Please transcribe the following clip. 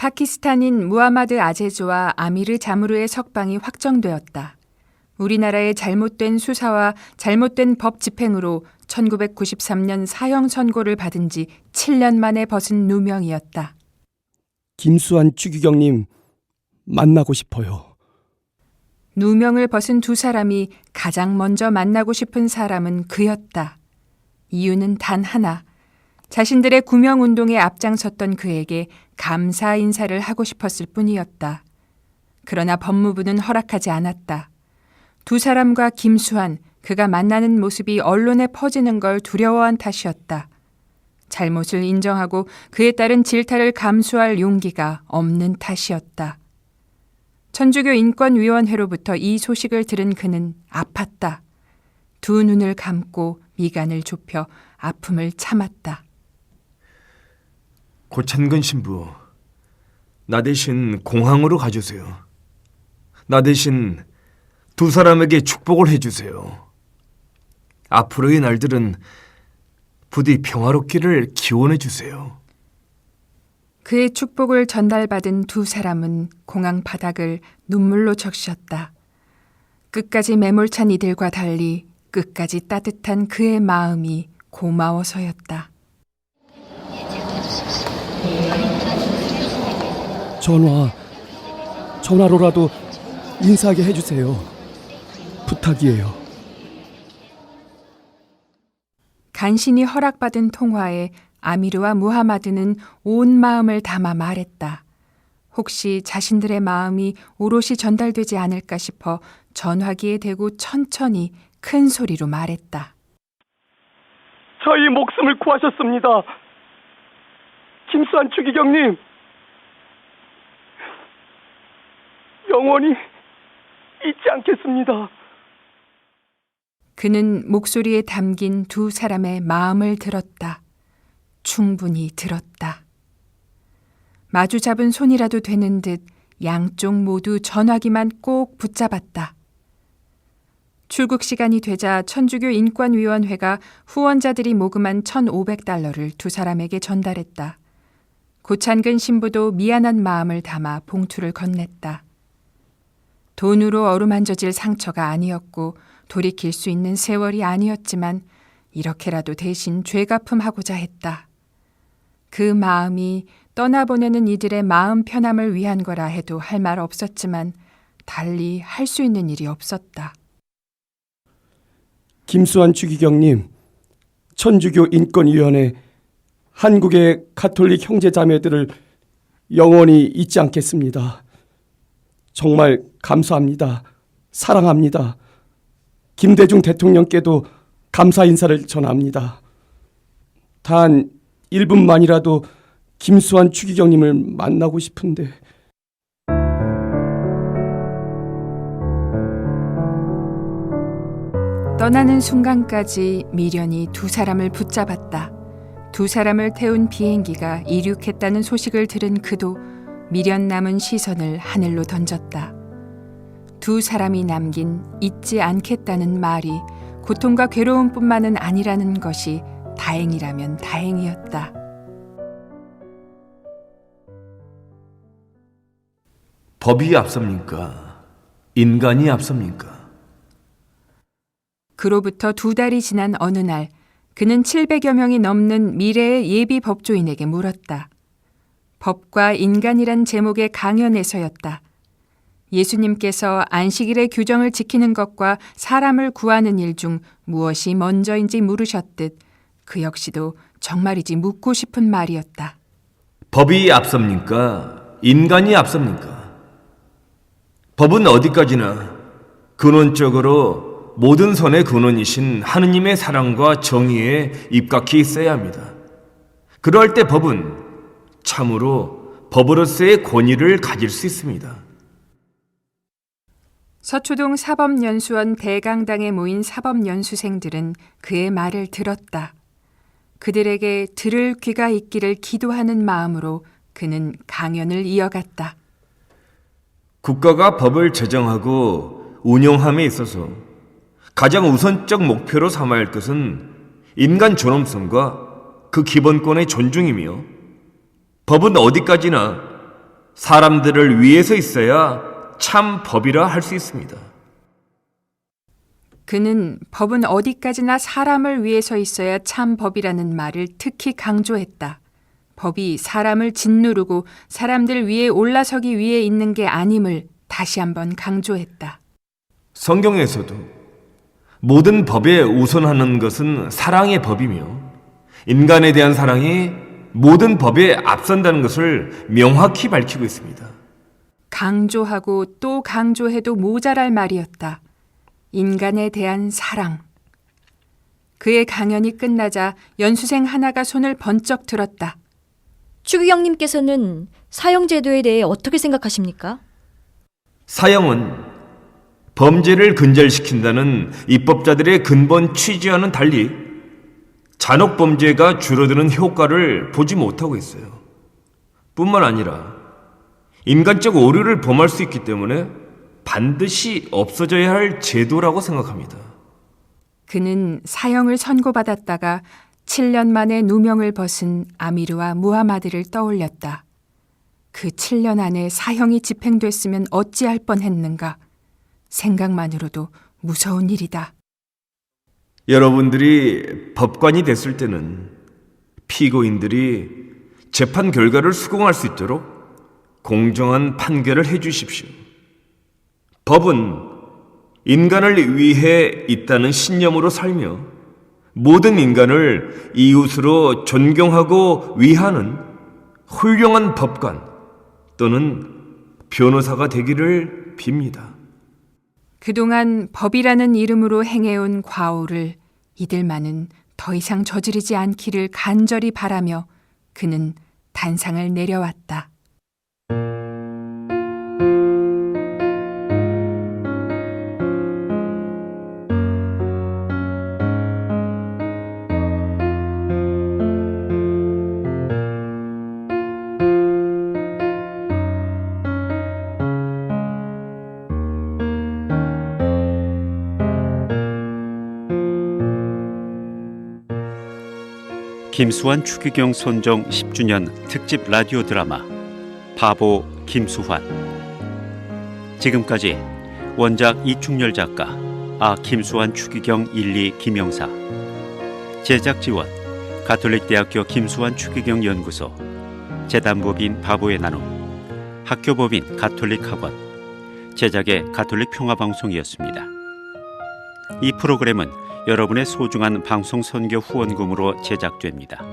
파키스탄인 무하마드 아제조와 아미르 자무르의 석방이 확정되었다. 우리나라의 잘못된 수사와 잘못된 법 집행으로 1993년 사형 선고를 받은 지 7년 만에 벗은 누명이었다. 김수환 추기경님 만나고 싶어요. 누명을 벗은 두 사람이 가장 먼저 만나고 싶은 사람은 그였다. 이유는 단 하나. 자신들의 구명운동에 앞장섰던 그에게 감사 인사를 하고 싶었을 뿐이었다. 그러나 법무부는 허락하지 않았다. 두 사람과 김수환, 그가 만나는 모습이 언론에 퍼지는 걸 두려워한 탓이었다. 잘못을 인정하고 그에 따른 질타를 감수할 용기가 없는 탓이었다. 천주교 인권위원회로부터 이 소식을 들은 그는 아팠다. 두 눈을 감고 미간을 좁혀 아픔을 참았다. 고찬근 신부, 나 대신 공항으로 가주세요. 나 대신 두 사람에게 축복을 해주세요. 앞으로의 날들은 부디 평화롭기를 기원해 주세요. 그의 축복을 전달받은 두 사람은 공항 바닥을 눈물로 적셨다. 끝까지 매몰찬 이들과 달리 끝까지 따뜻한 그의 마음이 고마워서였다. 전화로라도 인사하게 해주세요. 부탁이에요. 간신히 허락받은 통화에 아미르와 무하마드는 온 마음을 담아 말했다. 혹시 자신들의 마음이 오롯이 전달되지 않을까 싶어 전화기에 대고 천천히 큰 소리로 말했다. 저희 목숨을 구하셨습니다. 김수환 추기경님. 영원히 잊지 않겠습니다. 그는 목소리에 담긴 두 사람의 마음을 들었다. 충분히 들었다. 마주 잡은 손이라도 되는 듯 양쪽 모두 전화기만 꼭 붙잡았다. 출국 시간이 되자 천주교 인권위원회가 후원자들이 모금한 $1,500를 두 사람에게 전달했다. 고찬근 신부도 미안한 마음을 담아 봉투를 건넸다. 돈으로 어루만져질 상처가 아니었고 돌이킬 수 있는 세월이 아니었지만 이렇게라도 대신 죄갚음하고자 했다. 그 마음이 떠나보내는 이들의 마음 편함을 위한 거라 해도 할 말 없었지만 달리 할 수 있는 일이 없었다. 김수환 추기경님, 천주교 인권위원회 한국의 가톨릭 형제자매들을 영원히 잊지 않겠습니다. 정말 감사합니다. 사랑합니다. 김대중 대통령께도 감사 인사를 전합니다. 단 1분만이라도 김수환 추기경님을 만나고 싶은데. 떠나는 순간까지 미련이 두 사람을 붙잡았다. 두 사람을 태운 비행기가 이륙했다는 소식을 들은 그도 미련 남은 시선을 하늘로 던졌다. 두 사람이 남긴 잊지 않겠다는 말이 고통과 괴로움뿐만은 아니라는 것이 다행이라면 다행이었다. 법이 앞섭니까? 인간이 앞섭니까? 그로부터 2달이 지난 어느 날 그는 700여 명이 넘는 미래의 예비 법조인에게 물었다. 법과 인간이란 제목의 강연에서였다. 예수님께서 안식일의 규정을 지키는 것과 사람을 구하는 일 중 무엇이 먼저인지 물으셨듯 그 역시도 정말이지 묻고 싶은 말이었다. 법이 앞섭니까? 인간이 앞섭니까? 법은 어디까지나 근원적으로 모든 선의 근원이신 하느님의 사랑과 정의에 입각해 있어야 합니다. 그럴 때 법은 참으로 법으로서의 권위를 가질 수 있습니다. 서초동 사법연수원 대강당에 모인 사법연수생들은 그의 말을 들었다. 그들에게 들을 귀가 있기를 기도하는 마음으로 그는 강연을 이어갔다. 국가가 법을 제정하고 운영함에 있어서 가장 우선적 목표로 삼아야 할 것은 인간 존엄성과 그 기본권의 존중이며 법은 어디까지나 사람들을 위해서 있어야 참 법이라 할 수 있습니다. 그는 법은 어디까지나 사람을 위해서 있어야 참 법이라는 말을 특히 강조했다. 법이 사람을 짓누르고 사람들 위에 올라서기 위해 있는 게 아님을 다시 한번 강조했다. 성경에서도 모든 법에 우선하는 것은 사랑의 법이며 인간에 대한 사랑이 모든 법에 앞선다는 것을 명확히 밝히고 있습니다. 강조하고 또 강조해도 모자랄 말이었다. 인간에 대한 사랑. 그의 강연이 끝나자 연수생 하나가 손을 번쩍 들었다. 추기경님께서는 사형제도에 대해 어떻게 생각하십니까? 사형은 범죄를 근절시킨다는 입법자들의 근본 취지와는 달리 잔혹 범죄가 줄어드는 효과를 보지 못하고 있어요. 뿐만 아니라 인간적 오류를 범할 수 있기 때문에 반드시 없어져야 할 제도라고 생각합니다. 그는 사형을 선고받았다가 7년 만에 누명을 벗은 아미르와 무하마드를 떠올렸다. 그 7년 안에 사형이 집행됐으면 어찌할 뻔했는가. 생각만으로도 무서운 일이다. 여러분들이 법관이 됐을 때는 피고인들이 재판 결과를 수긍할 수 있도록 공정한 판결을 해주십시오. 법은 인간을 위해 있다는 신념으로 살며 모든 인간을 이웃으로 존경하고 위하는 훌륭한 법관 또는 변호사가 되기를 빕니다. 그동안 법이라는 이름으로 행해온 과오를 이들만은 더 이상 저지르지 않기를 간절히 바라며 그는 단상을 내려왔다. 김수환 추기경 선정 10주년 특집 라디오 드라마 바보 김수환. 지금까지 원작 이충렬 작가, 김수환 추기경 1, 2 김영사, 제작 지원 가톨릭대학교 김수환 추기경 연구소, 재단법인 바보의 나눔, 학교법인 가톨릭학원, 제작의 가톨릭 평화방송이었습니다. 이 프로그램은 여러분의 소중한 방송 선교 후원금으로 제작됩니다.